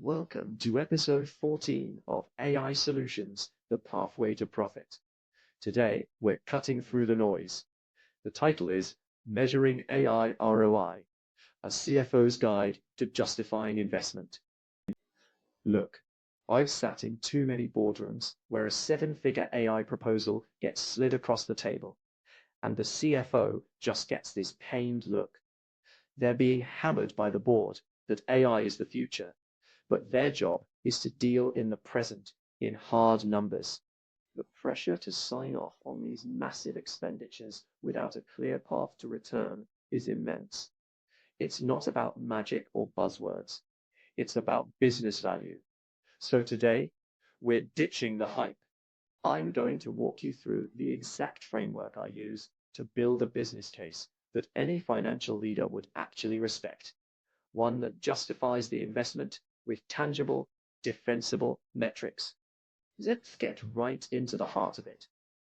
Welcome to episode 14 of AI Solutions, the Pathway to Profit. Today, we're cutting through the noise. The title is Measuring AI ROI, a CFO's Guide to Justifying Investment. Look, I've sat in too many boardrooms where a seven-figure AI proposal gets slid across the table, and the CFO just gets this pained look. They're being hammered by the board that AI is the future, but their job is to deal in the present in hard numbers. The pressure to sign off on these massive expenditures without a clear path to return is immense. It's not about magic or buzzwords. It's about business value. So today, we're ditching the hype. I'm going to walk you through the exact framework I use to build a business case that any financial leader would actually respect, one that justifies the investment with tangible, defensible metrics. Let's get right into the heart of it,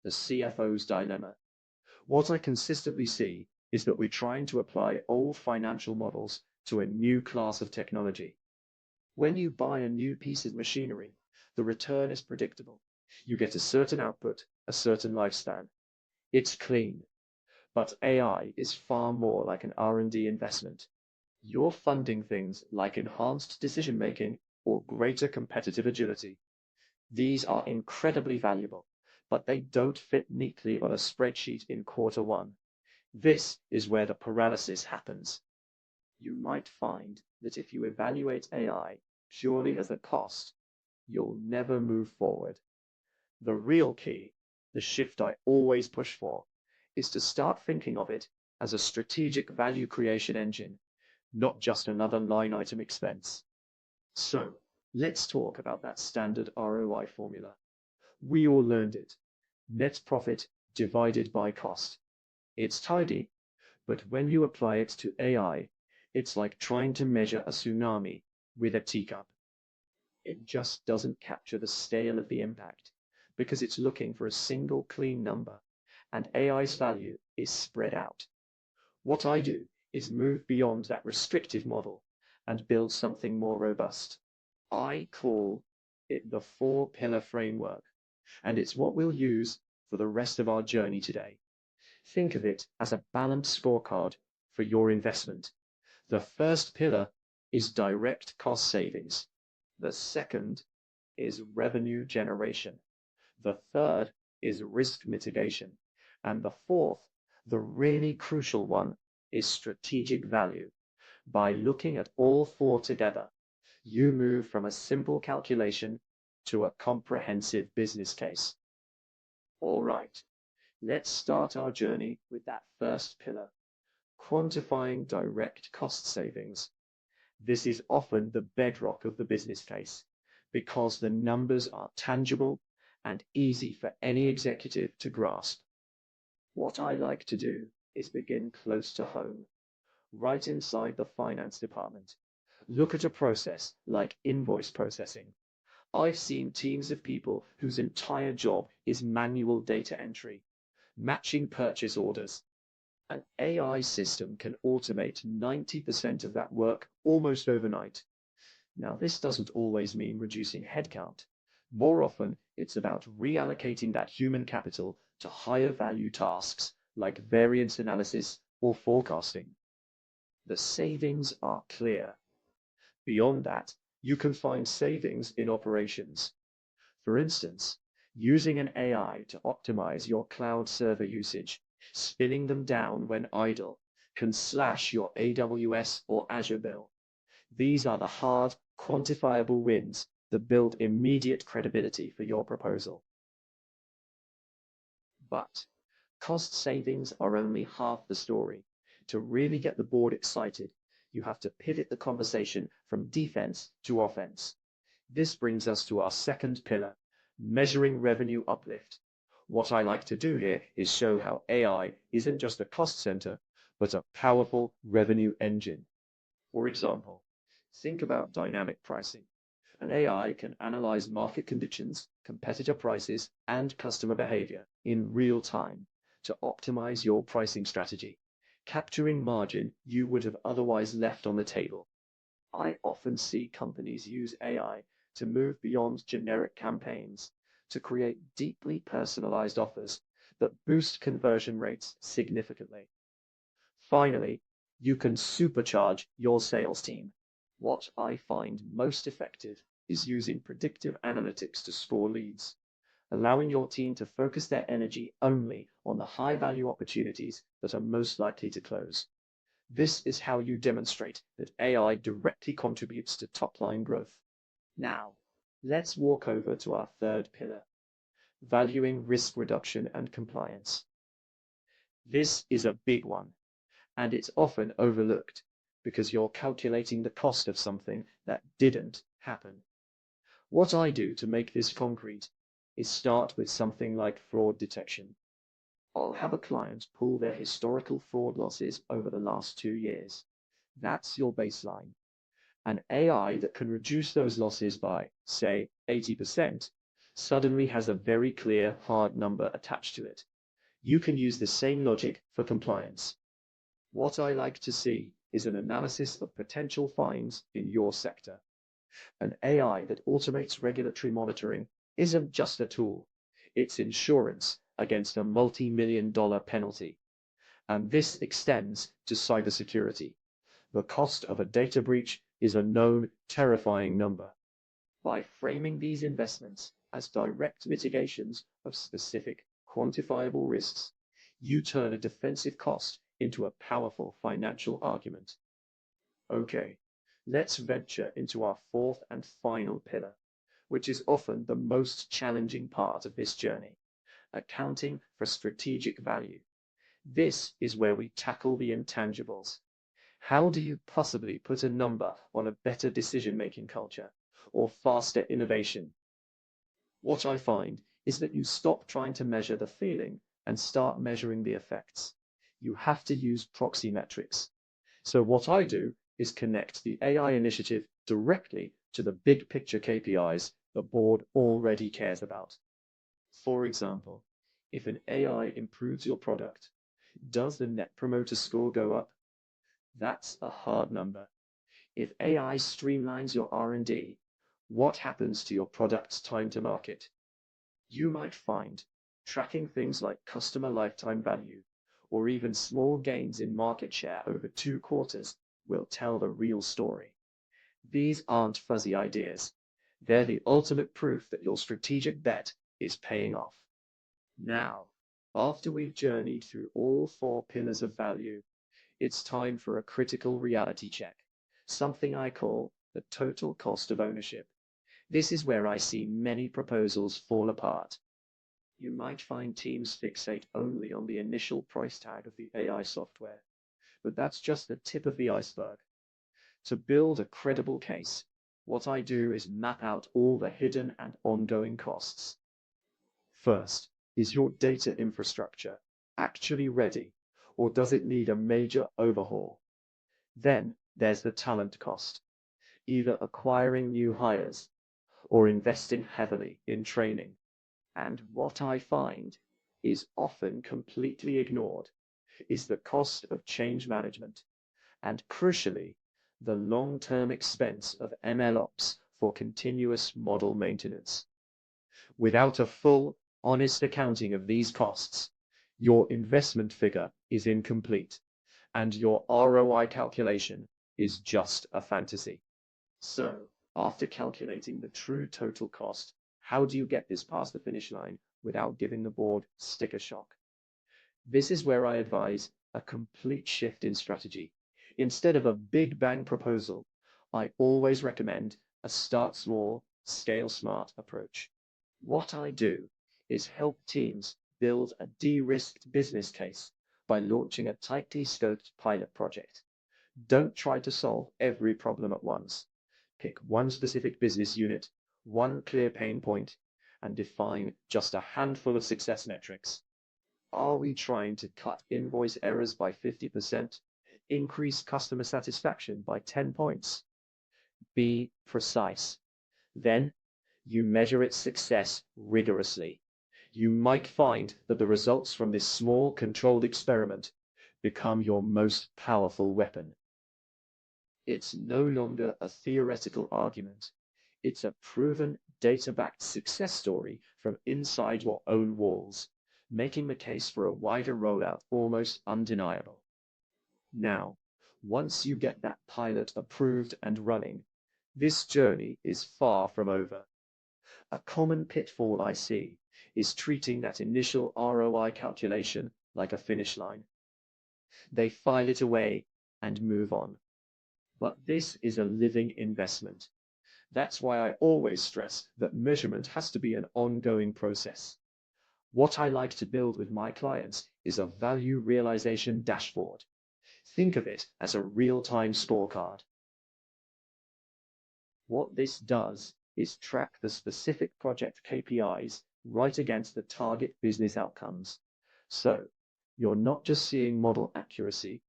the CFO's dilemma. What I consistently see is that we're trying to apply old financial models to a new class of technology. When you buy a new piece of machinery, the return is predictable. You get a certain output, a certain lifespan. It's clean. But AI is far more like an R&D investment. You're funding things like enhanced decision-making or greater competitive agility. These are incredibly valuable, but they don't fit neatly on a spreadsheet in quarter one. This is where the paralysis happens. You might find that if you evaluate AI purely as a cost, you'll never move forward. The real key, the shift I always push for, is to start thinking of it as a strategic value creation engine, not just another line item expense. So let's talk about that standard ROI formula. We all learned it. Net profit divided by cost. It's tidy, but when you apply it to AI, it's like trying to measure a tsunami with a teacup. It just doesn't capture the scale of the impact because it's looking for a single clean number, and AI's value is spread out. What I do is move beyond that restrictive model and build something more robust. I call it the four-pillar framework, and it's what we'll use for the rest of our journey today. Think of it as a balanced scorecard for your investment. The first pillar is direct cost savings. The second is revenue generation. The third is risk mitigation. And the fourth, the really crucial one, is strategic value. By looking at all four together, you move from a simple calculation to a comprehensive business case. All right, let's start our journey with that first pillar, quantifying direct cost savings. This is often the bedrock of the business case because the numbers are tangible and easy for any executive to grasp. What I like to do is begin close to home, right inside the finance department. Look at a process like invoice processing. I've seen teams of people whose entire job is manual data entry, matching purchase orders. An AI system can automate 90% of that work almost overnight. Now, this doesn't always mean reducing headcount. More often, it's about reallocating that human capital to higher value tasks like variance analysis or forecasting. The savings are clear. Beyond that, you can find savings in operations. For instance, using an AI to optimize your cloud server usage, spinning them down when idle, can slash your AWS or Azure bill. These are the hard, quantifiable wins that build immediate credibility for your proposal. But cost savings are only half the story. To really get the board excited, you have to pivot the conversation from defense to offense. This brings us to our second pillar, measuring revenue uplift. What I like to do here is show how AI isn't just a cost center, but a powerful revenue engine. For example, think about dynamic pricing. An AI can analyze market conditions, competitor prices, and customer behavior in real time to optimize your pricing strategy, capturing margin you would have otherwise left on the table. I often see companies use AI to move beyond generic campaigns to create deeply personalized offers that boost conversion rates significantly. Finally, you can supercharge your sales team. What I find most effective is using predictive analytics to score leads, allowing your team to focus their energy only on the high-value opportunities that are most likely to close. This is how you demonstrate that AI directly contributes to top-line growth. Now, let's walk over to our third pillar, valuing risk reduction and compliance. This is a big one, and it's often overlooked because you're calculating the cost of something that didn't happen. What I do to make this concrete is start with something like fraud detection. I'll have a client pull their historical fraud losses over the last 2 years. That's your baseline. An AI that can reduce those losses by, say, 80%, suddenly has a very clear hard number attached to it. You can use the same logic for compliance. What I like to see is an analysis of potential fines in your sector. An AI that automates regulatory monitoring isn't just a tool, it's insurance against a multi-million-dollar penalty. And this extends to cybersecurity. The cost of a data breach is a known, terrifying number. By framing these investments as direct mitigations of specific, quantifiable risks, you turn a defensive cost into a powerful financial argument. Okay, let's venture into our fourth and final pillar, which is often the most challenging part of this journey, accounting for strategic value. This is where we tackle the intangibles. How do you possibly put a number on a better decision-making culture or faster innovation? What I find is that you stop trying to measure the feeling and start measuring the effects. You have to use proxy metrics. So what I do is connect the AI initiative directly to the big picture KPIs the board already cares about. For example, if an AI improves your product, does the Net Promoter Score go up? That's a hard number. If AI streamlines your R&D, what happens to your product's time to market? You might find tracking things like customer lifetime value or even small gains in market share over 2 quarters will tell the real story. These aren't fuzzy ideas. They're the ultimate proof that your strategic bet is paying off. Now, after we've journeyed through all 4 pillars of value, it's time for a critical reality check, something I call the total cost of ownership. This is where I see many proposals fall apart. You might find teams fixate only on the initial price tag of the AI software, but that's just the tip of the iceberg. To build a credible case, what I do is map out all the hidden and ongoing costs. First, is your data infrastructure actually ready, or does it need a major overhaul? Then there's the talent cost, either acquiring new hires or investing heavily in training. And what I find is often completely ignored is the cost of change management, and crucially, the long-term expense of MLOps for continuous model maintenance. Without a full, honest accounting of these costs, your investment figure is incomplete, and your ROI calculation is just a fantasy. So, after calculating the true total cost, how do you get this past the finish line without giving the board sticker shock? This is where I advise a complete shift in strategy. Instead of a big bang proposal, I always recommend a start small, scale smart approach. What I do is help teams build a de-risked business case by launching a tightly scoped pilot project. Don't try to solve every problem at once. Pick one specific business unit, one clear pain point, and define just a handful of success metrics. Are we trying to cut invoice errors by 50%? Increase customer satisfaction by 10 points? Be precise. Then, you measure its success rigorously. You might find that the results from this small, controlled experiment become your most powerful weapon. It's no longer a theoretical argument. It's a proven, data-backed success story from inside your own walls, making the case for a wider rollout almost undeniable. Now, once you get that pilot approved and running, this journey is far from over. A common pitfall I see is treating that initial ROI calculation like a finish line. They file it away and move on. But this is a living investment. That's why I always stress that measurement has to be an ongoing process. What I like to build with my clients is a value realization dashboard. Think of it as a real-time scorecard. What this does is track the specific project KPIs right against the target business outcomes. So, you're not just seeing model accuracy,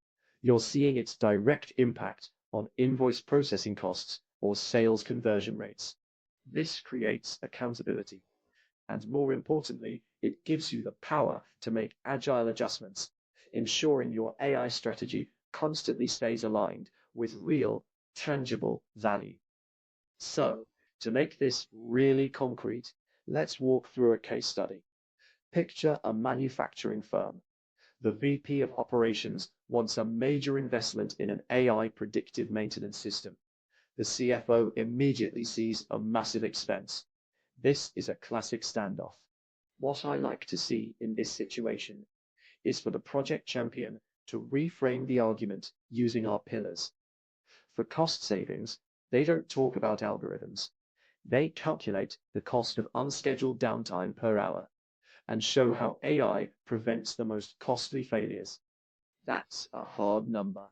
you're seeing its direct impact on invoice processing costs or sales conversion rates. This creates accountability, and more importantly, it gives you the power to make agile adjustments, ensuring your AI strategy constantly stays aligned with real, tangible value. So, to make this really concrete, let's walk through a case study. Picture a manufacturing firm. The VP of operations wants a major investment in an AI predictive maintenance system. The CFO immediately sees a massive expense. This is a classic standoff. What I like to see in this situation is for the project champion to reframe the argument using our pillars. For cost savings, they don't talk about algorithms. They calculate the cost of unscheduled downtime per hour and show how AI prevents the most costly failures. That's a hard number.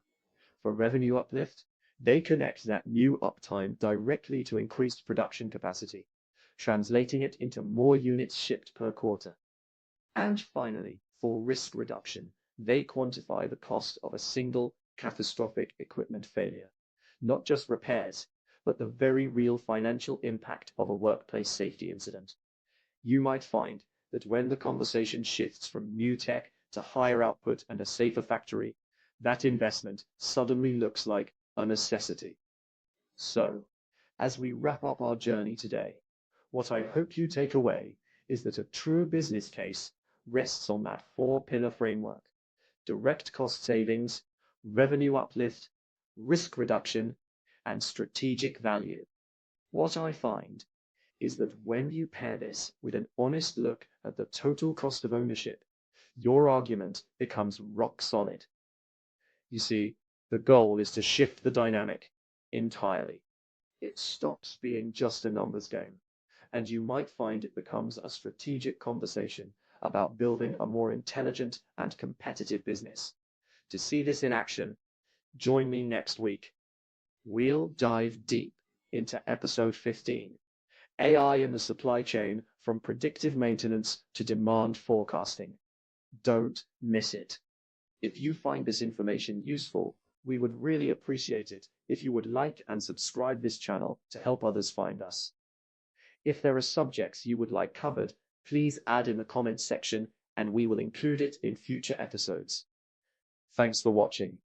For revenue uplift, they connect that new uptime directly to increased production capacity, translating it into more units shipped per quarter. And finally, for risk reduction, they quantify the cost of a single catastrophic equipment failure, not just repairs, but the very real financial impact of a workplace safety incident. You might find that when the conversation shifts from new tech to higher output and a safer factory, that investment suddenly looks like a necessity. So, as we wrap up our journey today, what I hope you take away is that a true business case rests on that four-pillar framework: direct cost savings, revenue uplift, risk reduction, and strategic value. What I find is that when you pair this with an honest look at the total cost of ownership, your argument becomes rock solid. You see, the goal is to shift the dynamic entirely. It stops being just a numbers game, and you might find it becomes a strategic conversation about building a more intelligent and competitive business. To see this in action, join me next week. We'll dive deep into episode 15. AI in the supply chain, from predictive maintenance to demand forecasting. Don't miss it. If you find this information useful, we would really appreciate it if you would like and subscribe this channel to help others find us. If there are subjects you would like covered, please add in the comments section and we will include it in future episodes. Thanks for watching.